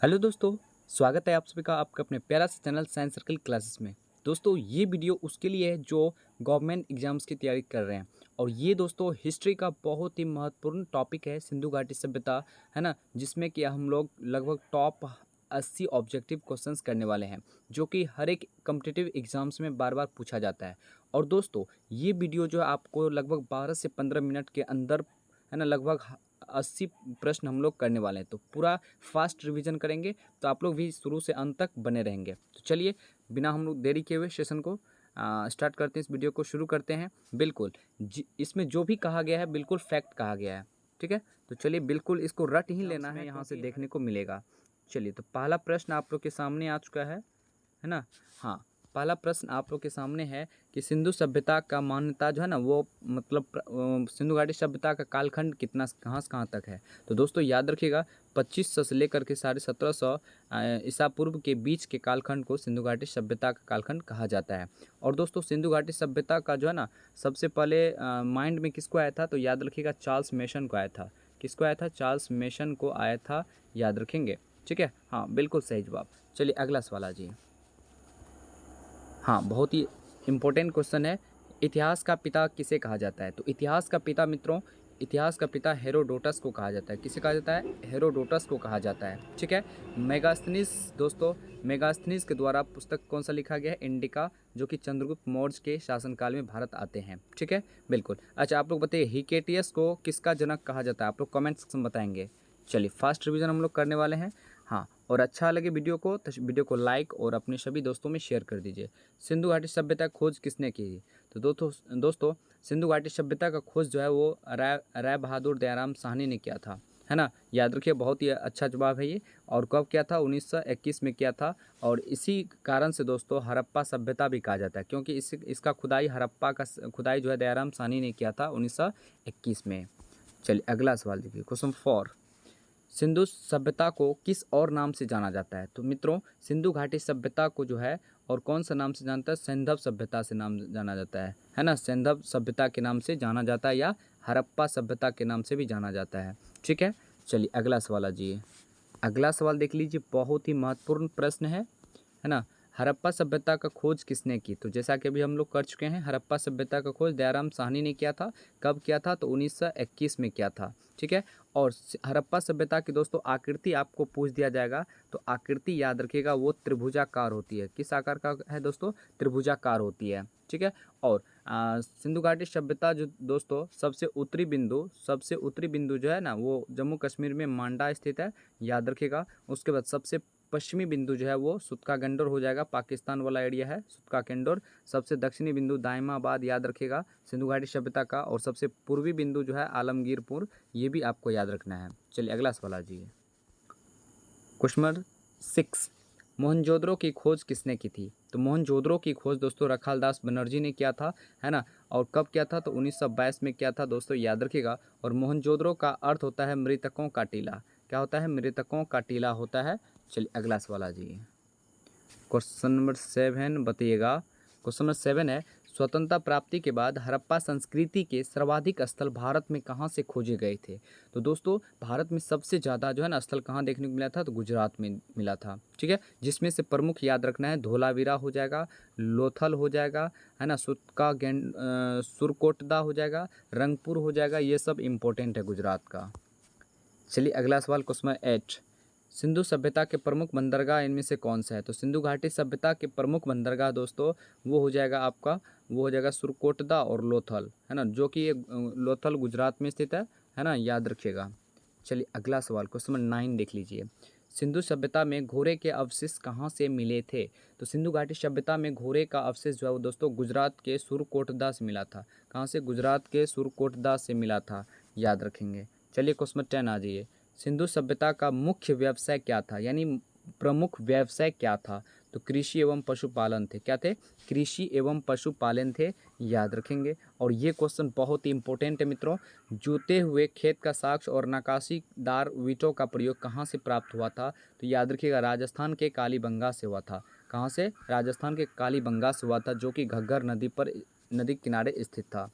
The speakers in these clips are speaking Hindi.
हेलो दोस्तों, स्वागत है आप सभी का आपके अपने प्यारा सा चैनल साइंस सर्कल क्लासेस में। दोस्तों ये वीडियो उसके लिए है जो गवर्नमेंट एग्जाम्स की तैयारी कर रहे हैं। और ये दोस्तों हिस्ट्री का बहुत ही महत्वपूर्ण टॉपिक है, सिंधु घाटी सभ्यता, है ना, जिसमें कि हम लोग लगभग टॉप 80 ऑब्जेक्टिव क्वेश्चंस करने वाले हैं, जो कि हर एक कॉम्पिटिटिव एग्जाम्स में बार बार पूछा जाता है। और दोस्तों ये वीडियो जो है आपको लगभग 12 से 15 मिनट के अंदर, है ना, लगभग 80 प्रश्न हम लोग करने वाले हैं। तो पूरा फास्ट रिवीजन करेंगे, तो आप लोग भी शुरू से अंत तक बने रहेंगे। तो चलिए बिना हम लोग देरी किए हुए सेशन को स्टार्ट करते हैं, इस वीडियो को शुरू करते हैं। बिल्कुल इसमें जो भी कहा गया है बिल्कुल फैक्ट कहा गया है, ठीक है। तो चलिए बिल्कुल इसको रट ही लेना है, यहाँ से देखने को मिलेगा। चलिए तो पहला प्रश्न आप लोग के सामने आ चुका है ना। हाँ, पहला प्रश्न आप लोग के सामने है कि सिंधु सभ्यता का मान्यता जो है ना वो मतलब सिंधु घाटी सभ्यता का कालखंड कितना कहाँ से कहाँ तक है। तो दोस्तों याद रखिएगा 2500 से लेकर के 1750 ईसा पूर्व के बीच के कालखंड को सिंधु घाटी सभ्यता का कालखंड कहा जाता है। और दोस्तों सिंधु घाटी सभ्यता का जो है ना सबसे पहले माइंड में किसको आया था, तो याद रखिएगा चार्ल्स मेसन को आया था। किसको आया था? चार्ल्स मेसन को आया था, याद रखेंगे, ठीक है। हाँ बिल्कुल सही जवाब। चलिए अगला सवाल आ जाइए। हाँ, बहुत ही इम्पोर्टेंट क्वेश्चन है। इतिहास का पिता किसे कहा जाता है? तो इतिहास का पिता मित्रों, इतिहास का पिता हेरोडोटस को कहा जाता है। किसे कहा जाता है? हेरोडोटस को कहा जाता है, ठीक है। मेगास्थनीज दोस्तों, मेगास्थनीज के द्वारा पुस्तक कौन सा लिखा गया है? इंडिका, जो कि चंद्रगुप्त मौर्य के शासनकाल में भारत आते हैं, ठीक है। बिल्कुल। अच्छा आप लोग बताइए हिकेटियस को किसका जनक कहा जाता है? आप लोग कमेंट सेक्शन में बताएंगे। चलिए फास्ट रिवीजन हम लोग करने वाले हैं। हाँ, और अच्छा लगे वीडियो को तो वीडियो को लाइक और अपने सभी दोस्तों में शेयर कर दीजिए। सिंधु घाटी सभ्यता की खोज किसने की? तो दोस्तों सिंधु घाटी सभ्यता का खोज जो है वो राय बहादुर दयाराम साहनी ने किया था, है ना। याद रखिए बहुत ही अच्छा जवाब है ये। और कब किया था? 1921 में किया था। और इसी कारण से दोस्तों हड़प्पा सभ्यता भी कहा जाता है, क्योंकि इसका खुदाई हड़प्पा का खुदाई जो है दयाराम साहनी ने किया था 1921 में। चलिए अगला सवाल देखिए, क्वेश्चन 4। सिंधु सभ्यता को किस और नाम से जाना जाता है? तो मित्रों सिंधु घाटी सभ्यता को जो है और कौन सा नाम से जानता है? सैंधव सभ्यता से नाम जाना जाता है ना। सैंधव सभ्यता के नाम से जाना जाता है, या हड़प्पा सभ्यता के नाम से भी जाना जाता है, ठीक है। चलिए अगला सवाल आ जाइए। अगला सवाल देख लीजिए, बहुत ही महत्वपूर्ण प्रश्न है ना। हड़प्पा सभ्यता का खोज किसने की? तो जैसा कि अभी हम लोग कर चुके हैं, हड़प्पा सभ्यता का खोज दयाराम साहनी ने किया था। कब किया था? तो 1921 में किया था, ठीक है। और हड़प्पा सभ्यता की दोस्तों आकृति आपको पूछ दिया जाएगा, तो आकृति याद रखिएगा वो त्रिभुजाकार होती है। किस आकार का है दोस्तों? त्रिभुजाकार होती है, ठीक है। और सिंधु घाटी सभ्यता जो दोस्तों सबसे उत्तरी बिंदु जो है ना वो जम्मू कश्मीर में मांडा स्थित है, याद रखिएगा। उसके बाद सबसे पश्चिमी बिंदु जो है वो सुतका गेंडोर हो जाएगा, पाकिस्तान वाला एरिया है सुतका गेंडोर। सबसे दक्षिणी बिंदु दाइमाबाद, याद रखिएगा सिंधु घाटी सभ्यता का। और सबसे पूर्वी बिंदु जो है आलमगीरपुर, ये भी आपको याद रखना है। चलिए अगला सवाल आ जाइए। Question number 6। मोहनजोदड़ो की खोज किसने की थी? तो मोहनजोदड़ो की खोज दोस्तों रखालदास बनर्जी ने किया था, है ना। और कब किया था? तो 1922 में किया था दोस्तों, याद रखिएगा। और मोहनजोदड़ो का अर्थ होता है मृतकों का टीला। क्या होता है? मृतकों का टीला होता है। चलिए अगला सवाल आ जाइए। क्वेश्चन नंबर 7 बताइएगा। क्वेश्चन नंबर 7 है, स्वतंत्रता प्राप्ति के बाद हड़प्पा संस्कृति के सर्वाधिक स्थल भारत में कहाँ से खोजे गए थे? तो दोस्तों भारत में सबसे ज़्यादा जो है ना स्थल कहाँ देखने को मिला था? तो गुजरात में मिला था, ठीक है। जिसमें से प्रमुख याद रखना है धोलावीरा हो जाएगा, लोथल हो जाएगा, है ना, सुरकोटदा हो जाएगा, रंगपुर हो जाएगा। ये सब इंपॉर्टेंट है गुजरात का। चलिए अगला सवाल क्वेश्चन नंबर 8। सिंधु सभ्यता के प्रमुख बंदरगाह इनमें से कौन सा है? तो सिंधु घाटी सभ्यता के प्रमुख बंदरगाह दोस्तों वो हो जाएगा आपका, वो हो जाएगा सुरकोटदा और लोथल, है ना, जो कि ये लोथल गुजरात में स्थित है ना, याद रखिएगा। चलिए अगला सवाल क्वेश्चन नंबर 9 देख लीजिए। सिंधु सभ्यता में घोड़े के अवशेष कहाँ से मिले थे? तो सिंधु घाटी सभ्यता में घोड़े का अवशेष जो है वो दोस्तों गुजरात के सुरकोटदा से मिला था। कहाँ से? गुजरात के सुरकोटदा से मिला था, याद रखेंगे। चलिए क्वेश्चन नंबर 10 आ जाइए। सिंधु सभ्यता का मुख्य व्यवसाय क्या था, यानी प्रमुख व्यवसाय क्या था? तो कृषि एवं पशुपालन थे। क्या थे? कृषि एवं पशुपालन थे, याद रखेंगे। और ये क्वेश्चन बहुत ही इंपॉर्टेंट है मित्रों। जोते हुए खेत का साक्ष्य और नक्काशीदार ईंटों का प्रयोग कहाँ से प्राप्त हुआ था? तो याद रखिएगा राजस्थान के कालीबंगा से हुआ था। कहाँ से? राजस्थान के कालीबंगा से हुआ था, जो कि घग्गर नदी किनारे स्थित था।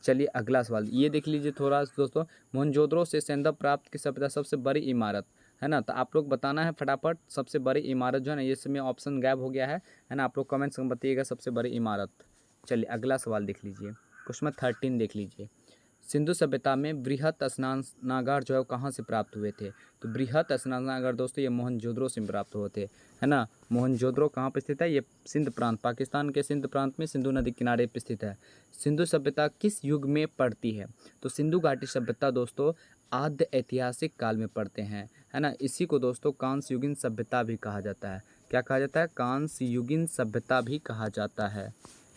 चलिए अगला सवाल ये देख लीजिए थोड़ा दोस्तों। मोहनजोदड़ो से सेंधव प्राप्त की सभ्यता सबसे बड़ी इमारत, है ना। तो आप लोग बताना है फटाफट सबसे बड़ी इमारत जो है ना, ये समय ऑप्शन गायब हो गया है ना। आप लोग कमेंट्स में बताइएगा सबसे बड़ी इमारत। चलिए अगला सवाल देख लीजिए, क्वेश्चन 13 देख लीजिए। सिंधु सभ्यता में बृहत स्नानागार जो है वो कहाँ से प्राप्त हुए थे? तो बृहत स्नानागार दोस्तों ये मोहनजोदड़ो से प्राप्त हुए थे, है ना। मोहनजोदड़ो कहाँ पे स्थित है? ये सिंध प्रांत, पाकिस्तान के सिंध प्रांत में सिंधु नदी किनारे पे स्थित है। सिंधु सभ्यता किस युग में पड़ती है? तो सिंधु घाटी सभ्यता दोस्तों आद्य ऐतिहासिक काल में पड़ते हैं, है ना। इसी को दोस्तों कांस्य युगीन सभ्यता भी कहा जाता है। क्या कहा जाता है? कांस्य युगीन सभ्यता भी कहा जाता है।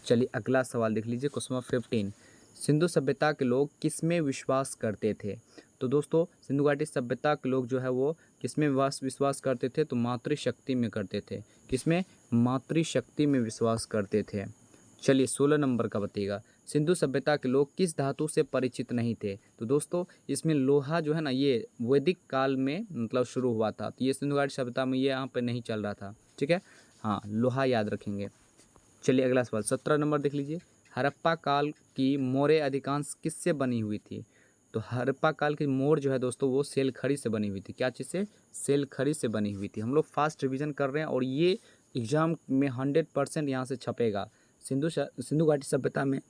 चलिए अगला सवाल देख लीजिए, क्वेश्चन 15। सिंधु सभ्यता के लोग किसमें विश्वास करते थे? तो दोस्तों सिंधु घाटी सभ्यता के लोग जो है वो किसमें विश्वास करते थे? तो मातृशक्ति में करते थे। किसमें? मातृशक्ति में विश्वास करते थे। चलिए 16 नंबर का बताइएगा, सिंधु सभ्यता के लोग किस धातु से परिचित नहीं थे? तो दोस्तों इसमें लोहा जो है ना ये वैदिक काल में मतलब शुरू हुआ था, तो ये सिंधु घाटी सभ्यता में ये यहाँ पे नहीं चल रहा था, ठीक है। हाँ लोहा याद रखेंगे। चलिए अगला सवाल 17 नंबर देख लीजिए, हड़प्पा काल की मोरें अधिकांश किससे बनी हुई थी? तो हड़प्पा काल की मोर जो है दोस्तों वो सेल खड़ी से बनी हुई थी। क्या चीज़ से? सेल खड़ी से बनी हुई थी। हम लोग फास्ट रिवीजन कर रहे हैं और ये एग्जाम में 100% यहाँ से छपेगा। सिंधु घाटी सभ्यता में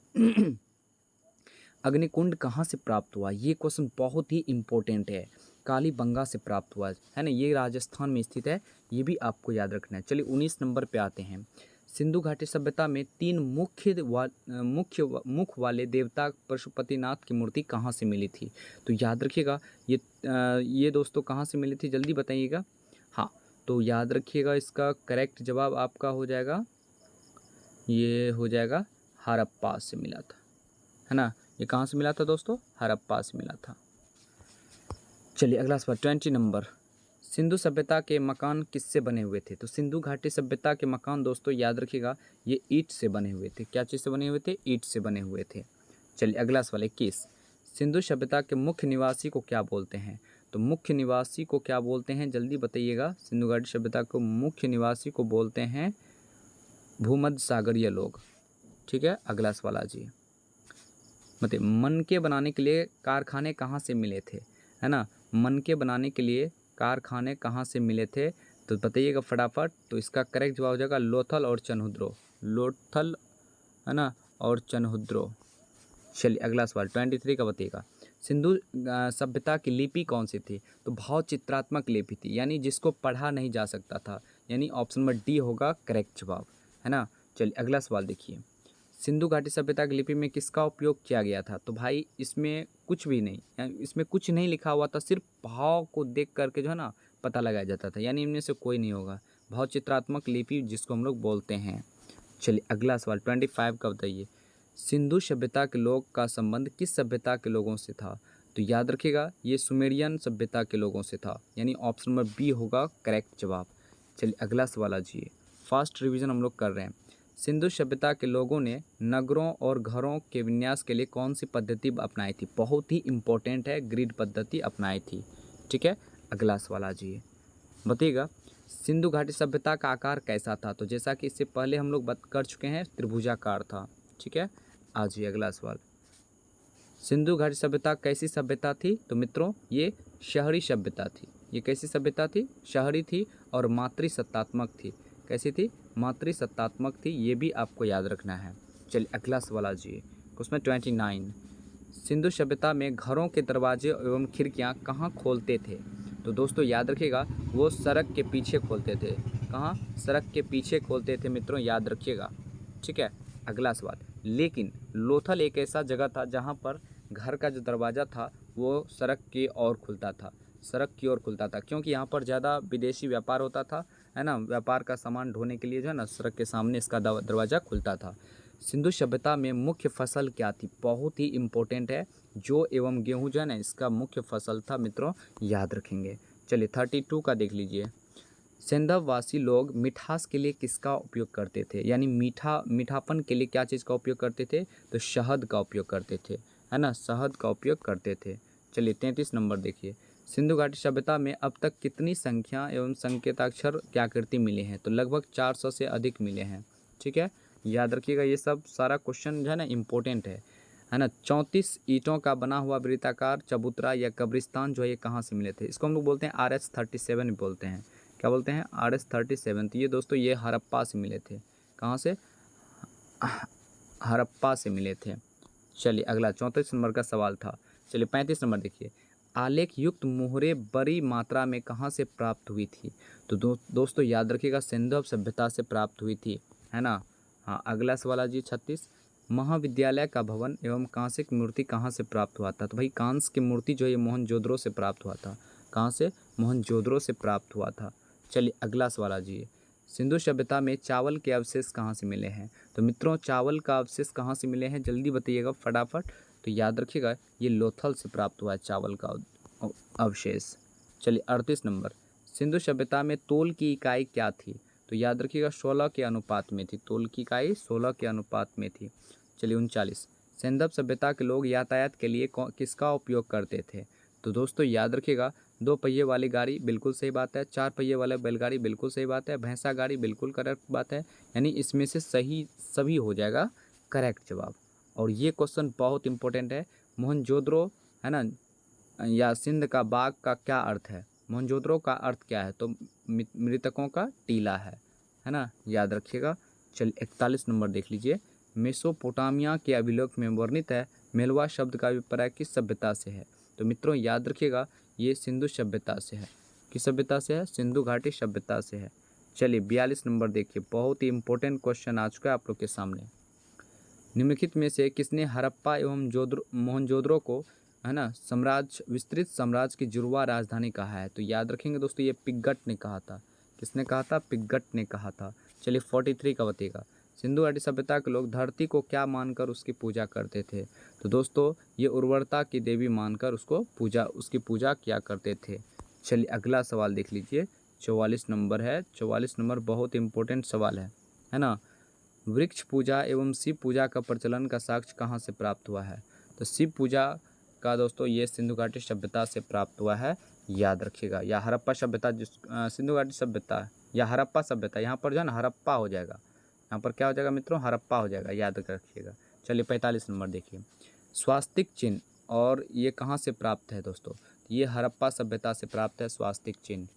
अग्निकुंड कहाँ से प्राप्त हुआ? ये क्वेश्चन बहुत ही इंपॉर्टेंट है। कालीबंगा से प्राप्त हुआ है ना, ये राजस्थान में स्थित है, ये भी आपको याद रखना है। चलिए 19 नंबर पे आते हैं। सिंधु घाटी सभ्यता में 3 मुख वाले देवता पशुपतिनाथ की मूर्ति कहाँ से मिली थी? तो याद रखिएगा ये दोस्तों कहाँ से मिली थी, जल्दी बताइएगा। हाँ तो याद रखिएगा इसका करेक्ट जवाब आपका हो जाएगा, ये हो जाएगा हड़प्पा से मिला था, है ना। ये कहाँ से मिला था दोस्तों? हड़प्पा से मिला था। चलिए अगला सवाल 20 नंबर, सिंधु सभ्यता के मकान किससे बने हुए थे? तो सिंधु घाटी सभ्यता के मकान दोस्तों याद रखिएगा ये ईंट से बने हुए थे। क्या चीज़ से बने हुए थे? ईंट से बने हुए थे। चलिए अगला सवाल 21, सिंधु सभ्यता के मुख्य निवासी को क्या बोलते हैं? तो मुख्य निवासी को क्या बोलते हैं, जल्दी बताइएगा। सिंधु घाटी सभ्यता को मुख्य निवासी को बोलते हैं भूमध्य सागरीय लोग, ठीक है। अगला सवाल आ जाइए, मतलब मनके बनाने के लिए कारखाने कहाँ से मिले थे, है ना। मनके बनाने के लिए कारखाने कहाँ से मिले थे? तो बताइएगा फटाफट। तो इसका करेक्ट जवाब हो जाएगा लोथल और चनहुद्रो। लोथल, है ना, और चनहुद्रो। चलिए अगला सवाल 23 का बताइएगा, सिंधु सभ्यता की लिपि कौन सी थी? तो भाव चित्रात्मक लिपि थी, यानी जिसको पढ़ा नहीं जा सकता था, यानी ऑप्शन नंबर डी होगा करेक्ट जवाब, है ना। चलिए अगला सवाल देखिए, सिंधु घाटी सभ्यता की लिपि में किसका उपयोग किया गया था? तो भाई इसमें कुछ भी नहीं, यानी इसमें कुछ नहीं लिखा हुआ था, सिर्फ भाव को देख करके जो है ना पता लगाया जाता था, यानी इनमें से कोई नहीं होगा। भाव चित्रात्मक लिपि जिसको हम लोग बोलते हैं। चलिए अगला सवाल 25 का बताइए, सिंधु सभ्यता के लोग का संबंध किस सभ्यता के लोगों से था? तो याद रखिएगा ये सुमेरियन सभ्यता के लोगों से था, यानी ऑप्शन नंबर बी होगा करेक्ट जवाब। चलिए अगला सवाल आ जाइए, फास्ट रिवीजन हम लोग कर रहे हैं। सिंधु सभ्यता के लोगों ने नगरों और घरों के विन्यास के लिए कौन सी पद्धति अपनाई थी? बहुत ही इंपॉर्टेंट है, ग्रिड पद्धति अपनाई थी, ठीक है। अगला सवाल आ जाइए, बताइएगा सिंधु घाटी सभ्यता का आकार कैसा था? तो जैसा कि इससे पहले हम लोग बात कर चुके हैं, त्रिभुजाकार था, ठीक है। आ जाइए अगला सवाल, सिंधु घाटी सभ्यता कैसी सभ्यता थी? तो मित्रों ये शहरी सभ्यता थी। ये कैसी सभ्यता थी? शहरी थी और मातृसत्तात्मक थी। कैसी थी? मातृसत्तात्मक थी, ये भी आपको याद रखना है। चलिए अगला सवाल आ जाइए, उसमें 29, सिंधु सभ्यता में घरों के दरवाजे एवं खिड़कियां कहाँ खोलते थे? तो दोस्तों याद रखिएगा वो सड़क के पीछे खोलते थे। कहाँ? सड़क के पीछे खोलते थे मित्रों, याद रखिएगा, ठीक है। अगला सवाल, लेकिन लोथल एक ऐसा जगह था जहाँ पर घर का जो दरवाज़ा था वो सड़क की ओर खुलता था, सड़क की ओर खुलता था, क्योंकि यहाँ पर ज़्यादा विदेशी व्यापार होता था, है ना। व्यापार का सामान ढोने के लिए जो है ना सड़क के सामने इसका दरवाज़ा खुलता था। सिंधु सभ्यता में मुख्य फसल क्या थी? बहुत ही इम्पोर्टेंट है, जौ एवं गेहूँ जो है ना इसका मुख्य फसल था मित्रों, याद रखेंगे। चलिए 32 का देख लीजिए, सिंधवासी लोग मिठास के लिए किसका उपयोग करते थे? यानी मीठापन के लिए क्या चीज़ का उपयोग करते थे? तो शहद का उपयोग करते थे, है ना, शहद का उपयोग करते थे। चलिए 33 नंबर देखिए, सिंधु घाटी सभ्यता में अब तक कितनी संख्या एवं संकेताक्षर की आकृति मिले हैं? तो लगभग 400 से अधिक मिले हैं, ठीक है। याद रखिएगा ये सब सारा क्वेश्चन जो है ना इम्पोर्टेंट है। है ना 34 ईंटों का बना हुआ वृत्ताकार चबूतरा या कब्रिस्तान जो है ये कहाँ से मिले थे? इसको हम लोग बोलते हैं RH-37 बोलते हैं। क्या बोलते हैं? RH-37। तो ये दोस्तों ये हड़प्पा से मिले थे। कहाँ से? हड़प्पा से मिले थे। चलिए अगला 34 नंबर का सवाल था। चलिए 35 नंबर देखिए, आलेख युक्त मोहरें बड़ी मात्रा में कहाँ से प्राप्त हुई थी? तो दोस्तों याद रखिएगा सिंधु सभ्यता से प्राप्त हुई थी, है ना। हाँ अगला सवाल जी 36, महाविद्यालय का भवन एवं कांस्य की मूर्ति कहाँ से प्राप्त हुआ था? तो भाई कांस्य की मूर्ति जो है मोहनजोदड़ो से प्राप्त हुआ था। कहाँ से? मोहनजोदड़ो से प्राप्त हुआ था। चलिए अगला सवाल जी, सिंधु सभ्यता में चावल के अवशेष कहाँ से मिले हैं? तो मित्रों चावल का अवशेष कहाँ से मिले हैं जल्दी बताइएगा फटाफट। तो याद रखिएगा ये लोथल से प्राप्त हुआ है चावल का अवशेष। चलिए 38 नंबर, सिंधु सभ्यता में तोल की इकाई क्या थी? तो याद रखिएगा 16 के अनुपात में थी। तोल की इकाई 16 के अनुपात में थी। चलिए 39, सिंधु सभ्यता के लोग यातायात के लिए किसका उपयोग करते थे? तो दोस्तों याद रखिएगा 2 पहिए वाली गाड़ी बिल्कुल सही बात है, 4 पहिए वाला बैलगाड़ी बिल्कुल सही बात है, भैंसा गाड़ी बिल्कुल करेक्ट बात है। यानी इसमें से सही सभी हो जाएगा करेक्ट जवाब। और ये क्वेश्चन बहुत इंपॉर्टेंट है। मोहनजोदड़ो है ना या सिंध का बाग का क्या अर्थ है? मोहनजोदड़ो का अर्थ क्या है? तो मृतकों का टीला है ना, याद रखिएगा। चलिए 41 नंबर देख लीजिए, मेसोपोटामिया के अभिलेख में वर्णित है मेलवा शब्द का अभिप्राय किस सभ्यता से है? तो मित्रों याद रखिएगा ये सिंधु सभ्यता से है। किस सभ्यता से है? सिंधु घाटी सभ्यता से है। चलिए 42 नंबर देखिए, बहुत ही इंपॉर्टेंट क्वेश्चन आ चुका है आप लोग के सामने। निम्नलिखित में से किसने हड़प्पा एवं मोहनजोदड़ो को है ना विस्तृत साम्राज्य की जुड़वा राजधानी कहा है? तो याद रखेंगे दोस्तों ये पिग्गट ने कहा था। किसने कहा था? पिग्गट ने कहा था। चलिए 43 का बताइएगा, सिंधु घाटी सभ्यता के लोग धरती को क्या मानकर उसकी पूजा करते थे? तो दोस्तों ये उर्वरता की देवी मानकर उसकी पूजा किया करते थे। चलिए अगला सवाल देख लीजिए, 44 नंबर है। 44 नंबर बहुत इंपॉर्टेंट सवाल है ना। वृक्ष पूजा एवं शिव पूजा का प्रचलन का साक्ष्य कहाँ से प्राप्त हुआ है? तो शिव पूजा का दोस्तों ये सिंधु घाटी सभ्यता से प्राप्त हुआ है, याद रखिएगा। या हड़प्पा सभ्यता सिंधु घाटी सभ्यता या हड़प्पा सभ्यता, यहाँ पर जो है ना हड़प्पा हो जाएगा। यहाँ पर क्या हो जाएगा मित्रों? हड़प्पा हो जाएगा, याद रखिएगा। चलिए 45 नंबर देखिए, स्वास्तिक चिन्ह और ये कहाँ से प्राप्त है दोस्तों? ये हड़प्पा सभ्यता से प्राप्त है स्वास्तिक चिन्ह।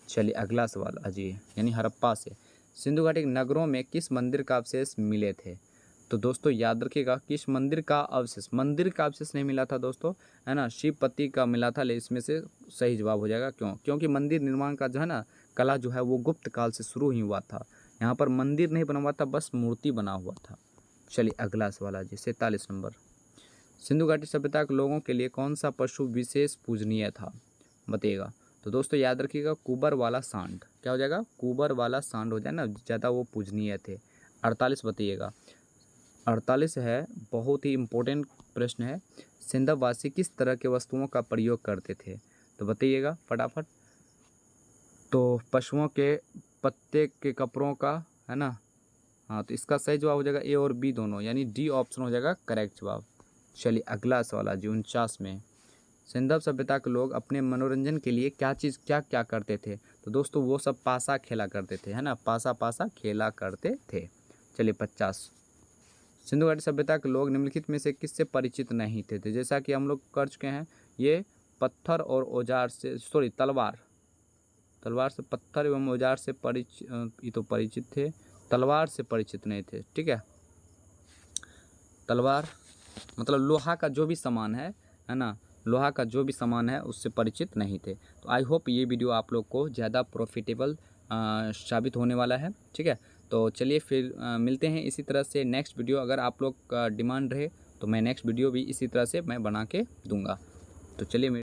चलिए अगला सवाल अजय यानी हड़प्पा से सिंधु घाटी नगरों में किस मंदिर का अवशेष मिले थे? तो दोस्तों याद रखिएगा किस मंदिर का अवशेष नहीं मिला था दोस्तों, है ना, शिवपति का मिला था। लेकिन इसमें से सही जवाब हो जाएगा क्योंकि मंदिर निर्माण का जो है ना कला जो है वो गुप्त काल से शुरू ही हुआ था। यहाँ पर मंदिर नहीं बना हुआ था, बस मूर्ति बना हुआ था। चलिए अगला सवाल है जी 47 नंबर, सिंधु घाटी सभ्यता के लोगों के लिए कौन सा पशु विशेष पूजनीय था? बताइएगा। तो दोस्तों याद रखिएगा कुबर वाला सांड। क्या हो जाएगा? कुबर वाला सांड हो जाए ना, ज़्यादा वो पूजनीय थे। 48 बताइएगा। 48 है, बहुत ही इम्पोर्टेंट प्रश्न है। सिंधवासी किस तरह के वस्तुओं का प्रयोग करते थे? तो बताइएगा फटाफट। तो पशुओं के पत्ते के कपड़ों का, है ना। हाँ तो इसका सही जवाब हो जाएगा ए और बी दोनों, यानी डी ऑप्शन हो जाएगा करेक्ट जवाब। चलिए अगला सवाल है जी 49 में, सिंधव सभ्यता के लोग अपने मनोरंजन के लिए क्या क्या करते थे? तो दोस्तों वो सब पासा खेला करते थे, है ना, पासा खेला करते थे। चलिए 50, सिंधु घाटी सभ्यता के लोग निम्नलिखित में से किससे परिचित नहीं थे? जैसा कि हम लोग कर चुके हैं, ये पत्थर और औजार से तलवार से पत्थर एवं औजार से परिचित थे, तलवार से परिचित नहीं थे। ठीक है, तलवार मतलब लोहा का जो भी सामान है ना, लोहा का जो भी सामान है उससे परिचित नहीं थे। तो आई होप ये वीडियो आप लोग को ज़्यादा प्रॉफिटेबल साबित होने वाला है। ठीक है, तो चलिए फिर मिलते हैं इसी तरह से नेक्स्ट वीडियो। अगर आप लोग का डिमांड रहे तो मैं नेक्स्ट वीडियो भी इसी तरह से मैं बना के दूंगा। तो चलिए